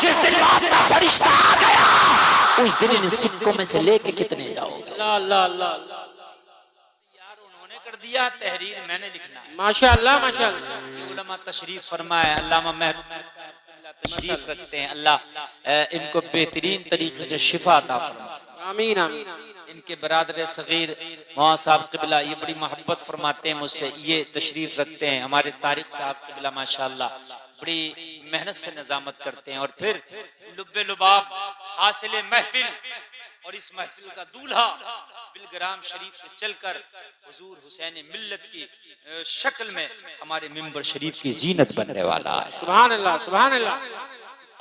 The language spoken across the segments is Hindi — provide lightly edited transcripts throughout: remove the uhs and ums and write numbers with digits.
जिस दिन मौत का फरिश्ता आ गया उस दिन इन सिक्कों में से लेके कितने जाओगे? यार उन्होंने कर दिया तहरीर, मैंने लिखना है। माशाअल्लाह माशाअल्लाह। उलमा तशरीफ फरमाए, अल्लामा महबूब तशरीफ रखते हैं, अल्लाह इनको बेहतरीन तरीके से शिफा अता फरमाए। आमीन आमीन। इनके बरादर सगीर मौला साहब क़िबला ये बड़ी मोहब्बत फरमाते हैं मुझसे, ये तशरीफ रखते हैं। हमारे तारिक साहब क़िबला माशाअल्लाह बड़ी मेहनत से निजामत करते हैं। और फिर लुब्बे लुबाब हासिल महफिल और इस महफिल का दूल्हा बिलग्राम शरीफ से चलकर हुजूर हुसैन मिल्लत की शक्ल में हमारे मिंबर शरीफ की जीनत बनने वाला है। सुभान अल्लाह सुभान अल्लाह।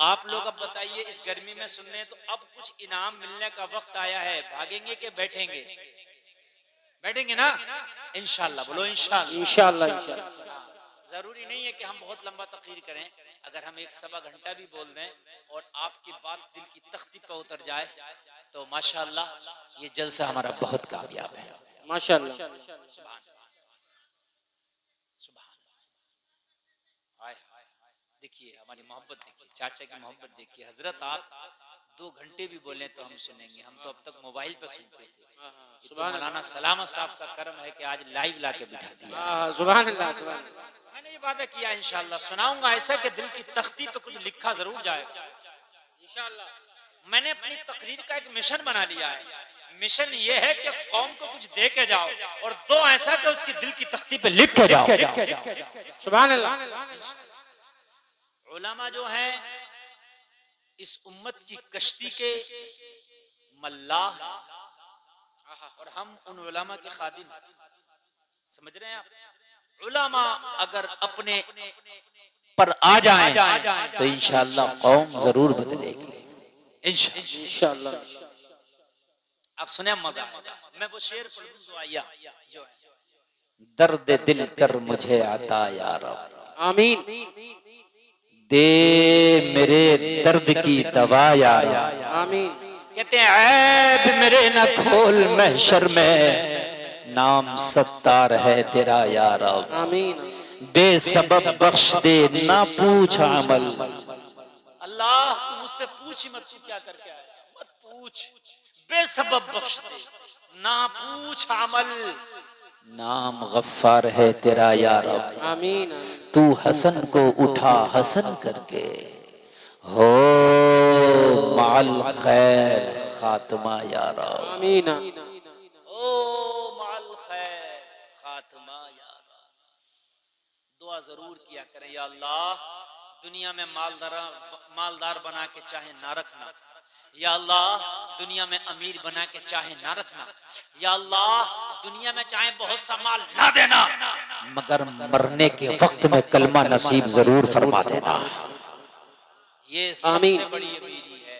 आप लोग अब बताइए, इस गर्मी में सुन रहे हैं तो अब कुछ इनाम मिलने का वक्त आया है, भागेंगे कि बैठेंगे? बैठेंगे ना इंशाअल्लाह, बोलो इंशाअल्लाह। इंशाअल्लाह इंशाअल्लाह। जरूरी नहीं है कि हम बहुत लंबा तकरीर करें, अगर हम 1-1.25 घंटा भी बोल दें और आपकी बात दिल की तख्ती पर उतर जाए तो माशाअल्लाह ये जलसा हमारा बहुत कामयाब है। माशाअल्लाह। देखिए हमारी मोहब्बत देखिए, चाचा की मोहब्बत देखिए। हजरत आप 2 घंटे भी बोले तो हम सुनेंगे, हम तो अब तक मोबाइल पे सुनते थे। तो मौलाना सलामत साहब का करम है कि आज लाइव लाके बिठा दिया। सुभान अल्लाह सुभान अल्लाह। मैंने ये वादा किया इंशाअल्लाह सुनाऊंगा ऐसा कि दिल की तख्ती पे कुछ लिखा जरूर जाएगा इंशाअल्लाह। मैंने अपनी तकरीर का एक मिशन बना लिया है। मिशन ये है कि कौम को कुछ दे के जाओ और 2 ऐसा कि उसकी दिल की तख्ती पे लिख के जाओ। सुभान अल्लाह। उलमा जो हैं इस उम्मत की कश्ती के मल्लाह और हम उन उलमा के खादिम। समझ रहे हैं आप? उलमा अगर अपने पर आ जाएं तो इंशाअल्लाह कौम जरूर बदलेगी इंशाअल्लाह। आप सुने मजा, मैं वो शेर पढ़ दूं जो आया जो है, दर्द दिल कर मुझे आता यार आमीन। दे मेरे दर्द की दवा यार आमीन। कहते हैं ऐब मेरे न खोल महशर में, नाम सत्तार है तेरा यार आमीन। बेसबब बख्श दे ना पूछ अमल। अल्लाह तू मुझसे पूछ ही मत, तू क्या करके आया मत पूछ, बेसबब बख्श दे ना पूछ अमल। नाम गफ्फार है तेरा यार आमीन। तू हसन को उठा हसन करके हो माल खैर खात्मा यार आमीन। ओ माल खैर खात्मा यार। दुआ जरूर किया करें, या अल्लाह दुनिया में मालदार बना के चाहे ना रखना, या अल्लाह दुनिया में अमीर बना के चाहे ना रखना, या अल्लाह दुनिया में चाहे बहुत सा माल ना देना, मगर मरने के वक्त में कलमा नसीब जरूर फरमा देना। ये सबसे बड़ी अमीरी है।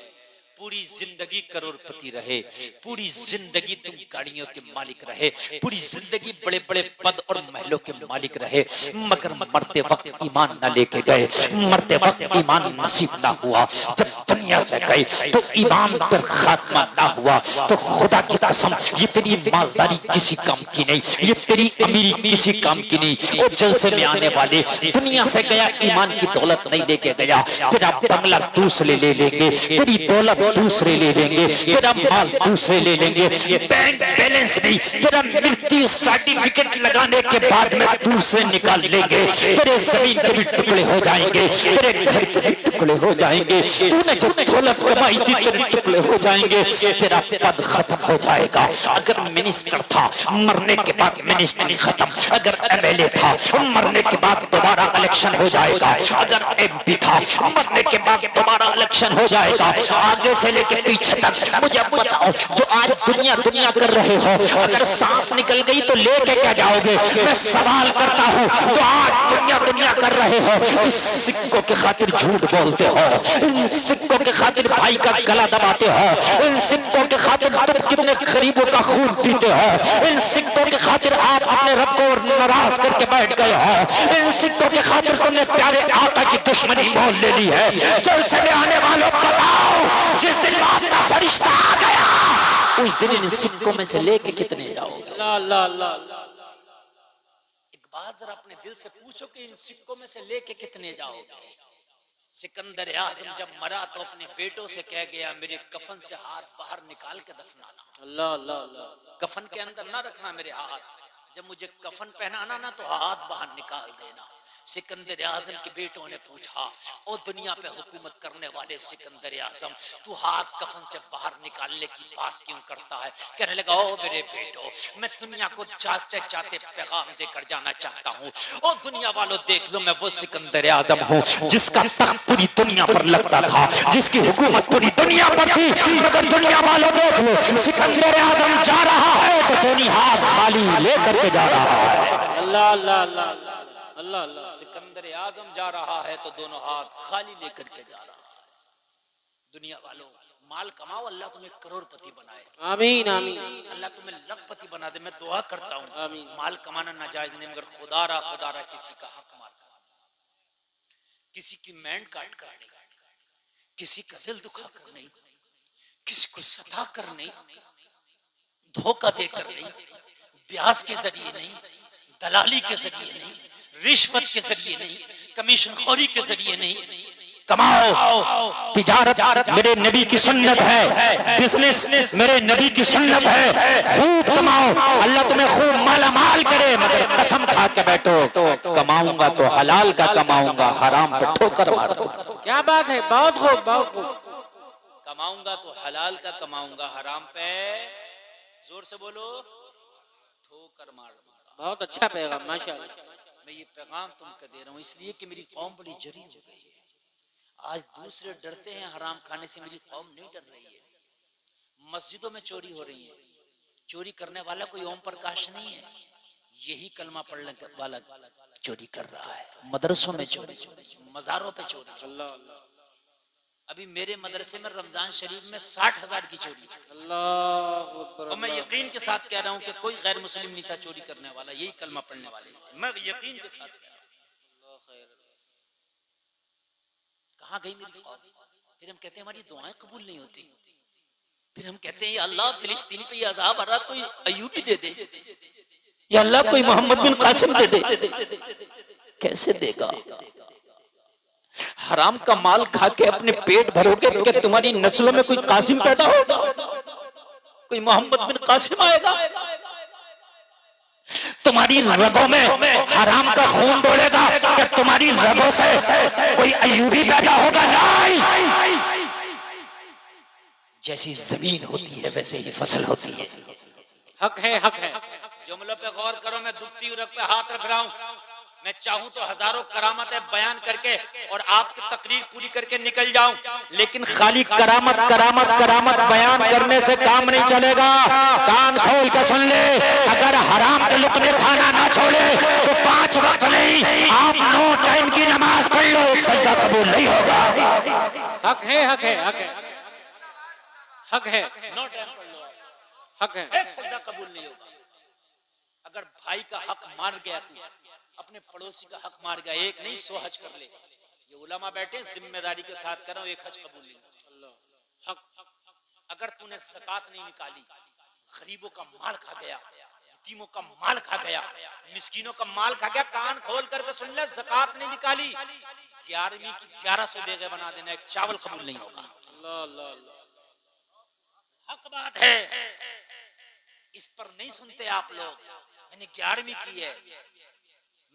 पूरी जिंदगी करोड़पति रहे, पूरी जिंदगी तुम गाड़ियों के मालिक रहे, पूरी जिंदगी बड़े बड़े पद और महलों के मालिक रहे, मगर मरते वक्त ईमान न लेके गए, मरते वक्त ईमान नसीब ना हुआ। जब दुनिया से गए तो ईमान पर खात्मा ना हुआ। तो खुदा की कसम ये तेरी मालदारी किसी काम की नहीं, ये तेरी अमीरी किसी काम की नहीं। और जलसे में आने वाले दुनिया से गया ईमान की दौलत नहीं लेके गया, तेरा बंगला दूसरे ले लेंगे, तेरी दौलत दूसरे ले लेंगे, तेरा माल दूसरे ले लेंगे, बैंक बैलेंस नहीं तेरा मृत्यु सर्टिफिकेट लगाने के बाद में दूसरे निकाल लेंगे। तेरे जमीन के भी टुकड़े हो जाएंगे, तेरे घर के भी टुकड़े हो जाएंगे, तूने जो दौलत कमाई थी तेरे टुकड़े हो जाएंगे, तेरा पद खत्म हो जाएगा। अगर मिनिस्टर था मरने के बाद मिनिस्ट्री खत्म, अगर एमएलए था मरने के बाद दोबारा इलेक्शन हो जाएगा, अगर एमपी था मरने के बाद दोबारा इलेक्शन हो जाएगा। आगे से लेके पीछे तक मुझे बताओ, जो आज दुनिया दुनिया कर रहे हो, अगर सांस निकल गई तो लेके क्या जाओगे? मैं सवाल करता हूँ, जो आज दुनिया दुनिया कर रहे हो, इस सिक्कों के खातिर झूठ बोलते हो, इन सिक्कों के खातिर भाई का गला दबाते हो, इन सिक्कों के खातिर तुम कितने गरीबों का खून पीते हो, इन सिक्कों के खातिर आप अपने रब को नाराज करके बैठ गए हो, इन सिक्कों के खातिर तुमने प्यारे आका की दुश्मनी मोल ले ली है। जलसे में आने वालों बताओ, जिस दिन मौत का फरिश्ता आ गया उस दिन इन सिक्कों में से लेके कितने जाओगे? एक बात जरा अपने दिल से पूछो कि इन सिक्कों में से लेके कितने जाओगे? सिकंदर आजम जब मरा तो अपने बेटों से कह गया मेरे कफन से हाथ बाहर निकाल के दफनाना। अल्लाह अल्लाह अल्लाह। कफन के अंदर ना रखना मेरे हाथ, जब मुझे कफन पहनाना ना तो हाथ बाहर निकाल देना। सिकंदर आजम के बेटों ने पूछा, ओ दुनिया पे हुकूमत करने वाले सिकंदर आजम, तू हाथ कफन से बाहर निकालने की बात क्यों करता है? कहने लगा, ओ मेरे बेटो, मैं दुनिया को चाहते चाहते पैगाम देकर जाना चाहता हूँ। ओ दुनिया वालों देख लो, मैं वो सिकंदर आजम हूँ जिसका तख्त पूरी दुनिया पर लगता था, जिसकी हुकूमत पूरी दुनिया पर थी। मगर दुनिया वालों देख लो, सिकंदर आजम जा रहा है तो दोनों हाथ खाली लेकर के जा रहा है। अल्लाह अल्लाह अल्लाह अल्लाह अल्लाह। सिकंदर आजम जा रहा है तो दोनों हाथ खाली लेकर के जा रहा है। दुनिया वालों, माल कमाओ, अल्लाह तुम्हें करोड़पति बनाए। आमीन आमीन। अल्लाह तुम्हें लखपति बना दे, मैं दुआ करता हूँ। आमीन। माल कमाना नाजायज नहीं, मगर खुदारा किसी का हक मार कर, किसी की मैंड काट कर नहीं, किसी का दिल दुखा कर नहीं, किसी को सता कर नहीं, धोखा देकर नहीं, ब्याज के जरिए नहीं, दलाली के जरिए नहीं, रिश्वत के जरिए नहीं, कमीशन खोरी के जरिए नहीं। कमाओ, तिजारत मेरे नबी की सुन्नत है, बिजनेस मेरे नबी की सुन्नत है। खूब कमाओ, अल्लाह तुम्हें खूब माला माल करे, मगर कसम खा के बैठो, कमाऊंगा तो हलाल का कमाऊंगा, हराम पे ठोकर मार दूंगा। क्या बात है, बहुत खूब बहुत खूब। कमाऊंगा तो हलाल का कमाऊंगा, हराम पे जोर से बोलो ठोकर मार दूंगा। बहुत अच्छा पैगाम, माशाअल्लाह। मैं ये पैगाम तुमको दे रहा हूँ इसलिए कि मेरी कौम बड़ी जरी हो गई है। आज दूसरे डरते हैं हराम खाने से, मेरी कौम नहीं डर रही है। मस्जिदों में चोरी हो रही है, चोरी करने वाला कोई ओम प्रकाश नहीं है, यही कलमा पढ़ने वाला चोरी कर रहा है। मदरसों में चोरी, मजारों पे चोरी। अल्लाह अल्लाह। अभी मेरे मदरसे में रमजान शरीफ में 60,000 की चोरी। अल्लाह अकबर। और मैं यकीन के साथ कह रहा हूँ कि कोई गैर मुस्लिम नहीं था चोरी करने वाला, यही कलमा पढ़ने वाले। मैं यकीन के साथ कह रहा हूं। कहाँ गई मेरी कौम? फिर हम कहते हैं हमारी दुआएं कबूल नहीं होती। फिर हम कहते हैं या अल्लाह फिलिस्तीन पे अज़ाब आ रहा, कोई अयूबी दे दे, या अल्लाह कोई मोहम्मद बिन कासिम दे दे। कैसे देगा? हराम का माल खा के अपने पेट भरोगे तो तुम्हारी नस्लों में कोई कासिम पैदा होगा, कोई मोहम्मद बिन कासिम आएगा? तुम्हारी रगों में हराम का खून दौड़ेगा कि तुम्हारी रगों से कोई अयूबी पैदा होगा? नहीं। जैसी जमीन होती है वैसे ही फसल होती है। हक है, हक है। जुमलों पे गौर करो, मैं दुखती रग पे हाथ रख रहा हूँ। मैं चाहूं तो हजारों करामतें बयान करके और आपकी तकरीर पूरी करके निकल जाऊं, लेकिन खाली करामत करामत करामत बयान करने से काम नहीं चलेगा। कान खोल के सुन ले, अगर हराम के लुकमे खाना ना छोड़े तो 5 वक्त नहीं, आप 9 टाइम की नमाज पढ़ लो, एक सजदा कबूल नहीं होगा। हक है, हक है, हक है, हक है। 9 टाइम पढ़ लो, हक है। एक सजदा कबूल नहीं होगा। अगर भाई का हक मार गया तू, अपने पड़ोसी का हक मार गया, एक नहीं 100 हज कर ले। ये उलमा बैठे जिम्मेदारी के साथ कर रहा हूं, एक हज कबूल नहीं। हक। अगर तूने ज़कात नहीं निकाली, गरीबों का माल खा गया, यतीमों का माल खा गया, मिस्कीनों का माल खा गया, कान खोल करके सुन ले, ज़कात नहीं निकाली, 11वीं की 1100 देगे बना देना, एक चावल कबूल नहीं होगा। अल्लाह अल्लाह अल्लाह। हक बात है, इस पर नहीं सुनते आप लोग। मैंने 11वीं की है,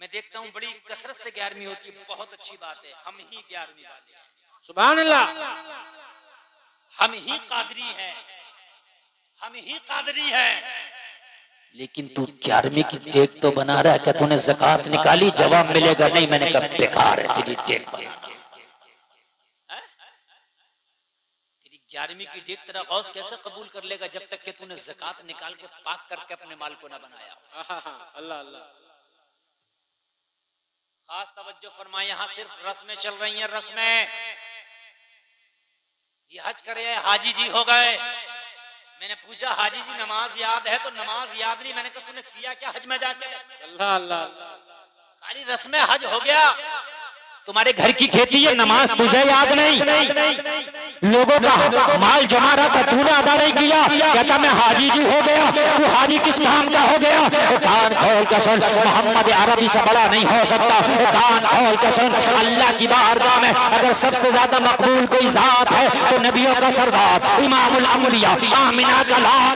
मैं देखता हूँ बड़ी कसरत से 11वीं होती है, बहुत अच्छी बात है। हम ही 11वीं वाले, सुभान अल्लाह। हम ही कादरी हैं, हम ही कादरी हैं। लेकिन तू 11वीं की टेक तो बना रहा है, क्या तूने ज़कात निकाली? जवाब मिलेगा नहीं। मैंने कहा बेकार है तेरी टेक बना, तेरी 11वीं की टेक तेरा गौस कैसे कबूल कर लेगा जब तक कि तूने ज़कात निकाल के पाक करके अपने माल को ना बनाया। अल्लाह अल्लाह। खास तवज्जो फरमाए, यहाँ सिर्फ रस्में चल रही हैं, रस्में। ये हज करे हाजी जी हो गए। मैंने पूछा हाजी जी नमाज याद है? तो नमाज याद नहीं। मैंने कहा तूने किया क्या हज में जाके? अल्लाह अल्लाह। खाली रस्में हज हो गया, तुम्हारे घर की खेती है, नमाज तुझे याद नहीं। लोगों का माल जमा रहा था, तूने अदा नहीं किया। कहता मैं हाजी जी हो गया। तू हाजी किस काम का हो गया? कान खोल कर सुन, मोहम्मद अरबी से बड़ा नहीं हो सकता। कान खोल कर सुन, अल्लाह की बारगाह में अगर सबसे ज्यादा मकबूल कोई जात है तो नबियों का सरदार, इमामुल अंबिया, आमिना का लाल।